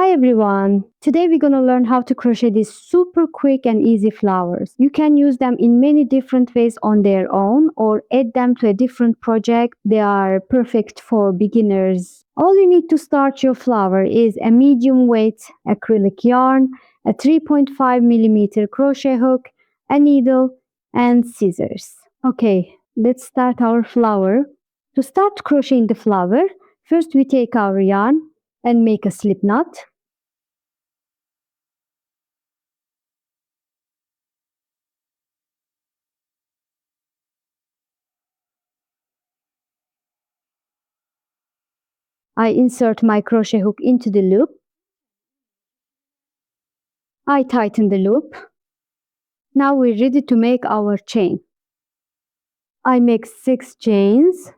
Hi everyone! Today we're gonna learn how to crochet these super quick and easy flowers. You can use them in many different ways on their own or add them to a different project. They are perfect for beginners. All you need to start your flower is a medium weight acrylic yarn, a 3.5mm crochet hook, a needle, and scissors. Okay, let's start our flower. To start crocheting the flower, first we take our yarn and make a slip knot. I insert my crochet hook into the loop. I tighten the loop. Now we're ready to make our chain. I make 6 chains.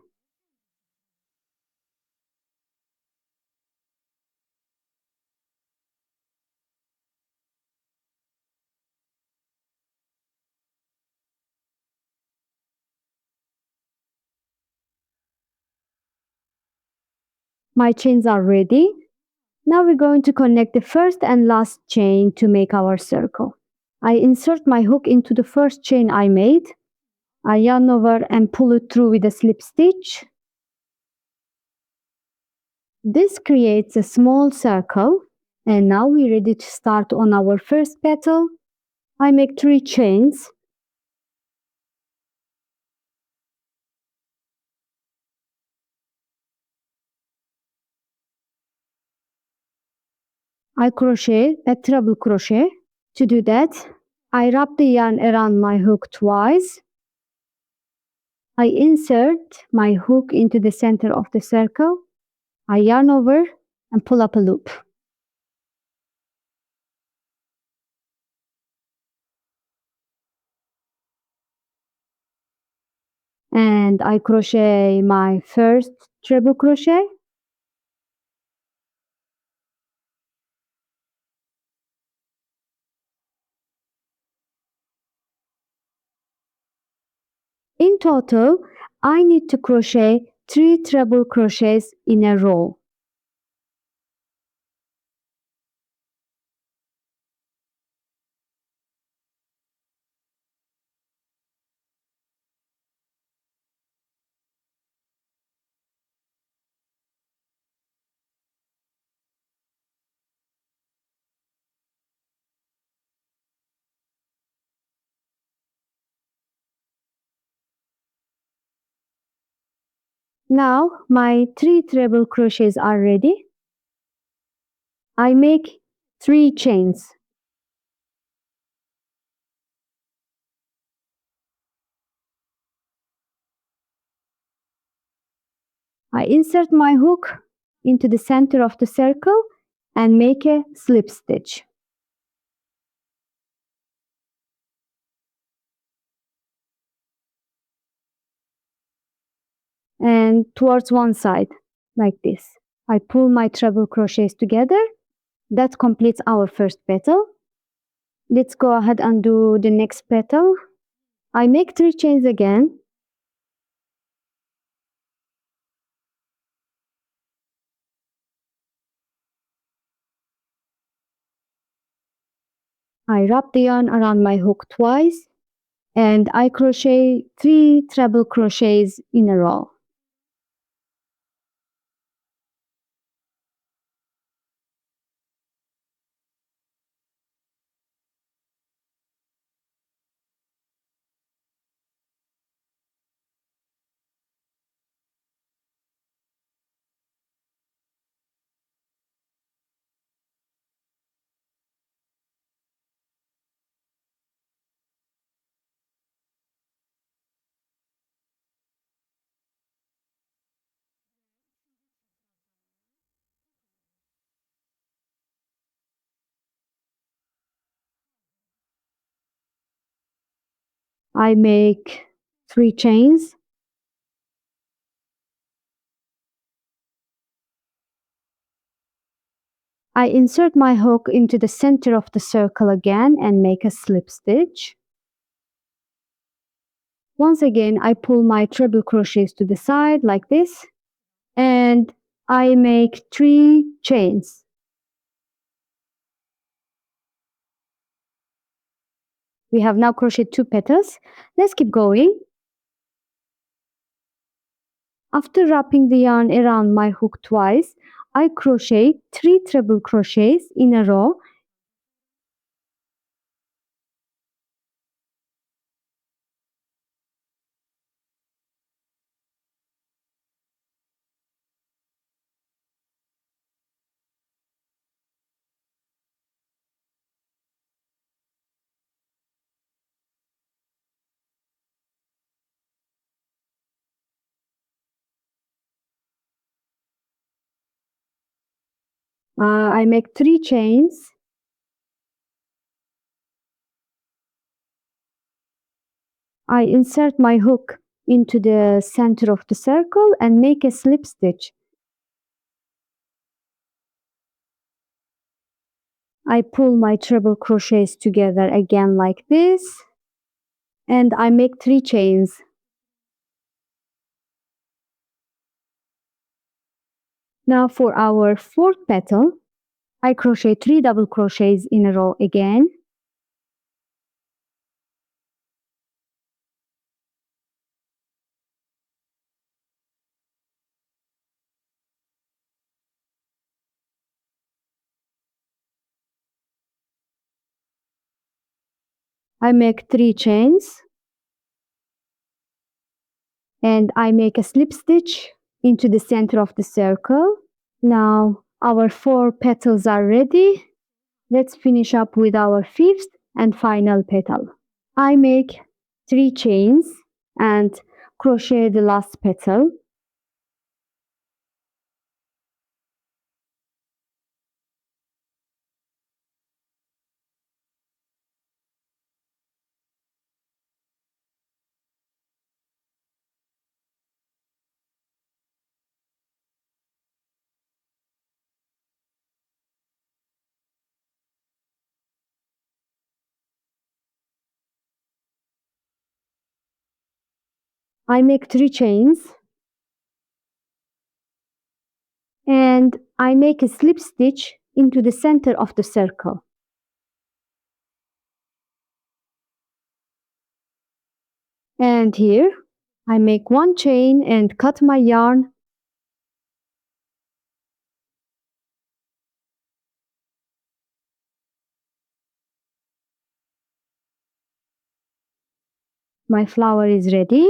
My chains are ready. Now we're going to connect the first and last chain to make our circle. I insert my hook into the first chain I made. I yarn over and pull it through with a slip stitch. This creates a small circle, and now we're ready to start on our first petal. I make 3 chains. I crochet a treble crochet. To do that, I wrap the yarn around my hook twice. I insert my hook into the center of the circle. I yarn over and pull up a loop. And I crochet my first treble crochet. In total, I need to crochet 3 treble crochets in a row. Now my 3 treble crochets are ready. I make 3 chains. I insert my hook into the center of the circle and make a slip stitch. And towards one side, like this. I pull my treble crochets together. That completes our first petal. Let's go ahead and do the next petal. I make 3 chains again. I wrap the yarn around my hook twice and I crochet 3 treble crochets in a row. I make 3 chains. I insert my hook into the center of the circle again and make a slip stitch. Once again, I pull my treble crochets to the side like this and I make 3 chains. We have now crocheted 2 petals. Let's keep going. After wrapping the yarn around my hook twice, I crochet 3 treble crochets in a row. I make 3 chains. I insert my hook into the center of the circle and make a slip stitch. I pull my treble crochets together again like this, and I make 3 chains. Now for our 4th petal, I crochet 3 double crochets in a row again. I make 3 chains and I make a slip stitch into the center of the circle. Now our 4 petals are ready. Let's finish up with our 5th and final petal. I make 3 chains and crochet the last petal. I make 3 chains and I make a slip stitch into the center of the circle. And here I make 1 chain and cut my yarn. My flower is ready.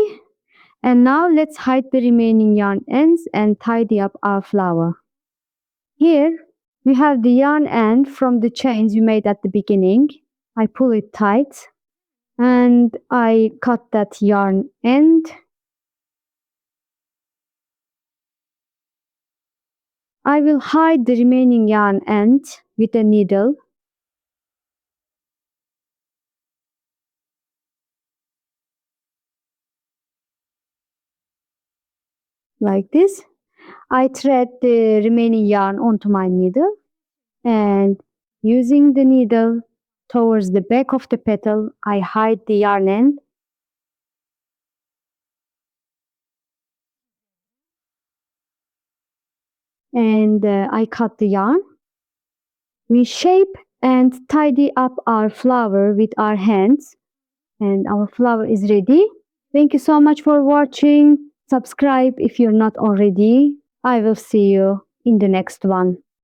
And now let's hide the remaining yarn ends and tidy up our flower. Here we have the yarn end from the chains we made at the beginning. I pull it tight and I cut that yarn end. I will hide the remaining yarn end with a needle. Like this. I thread the remaining yarn onto my needle and using the needle towards the back of the petal, I hide the yarn end. And I cut the yarn. We shape and tidy up our flower with our hands, and our flower is ready. Thank you so much for watching. Subscribe if you're not already. I will see you in the next one.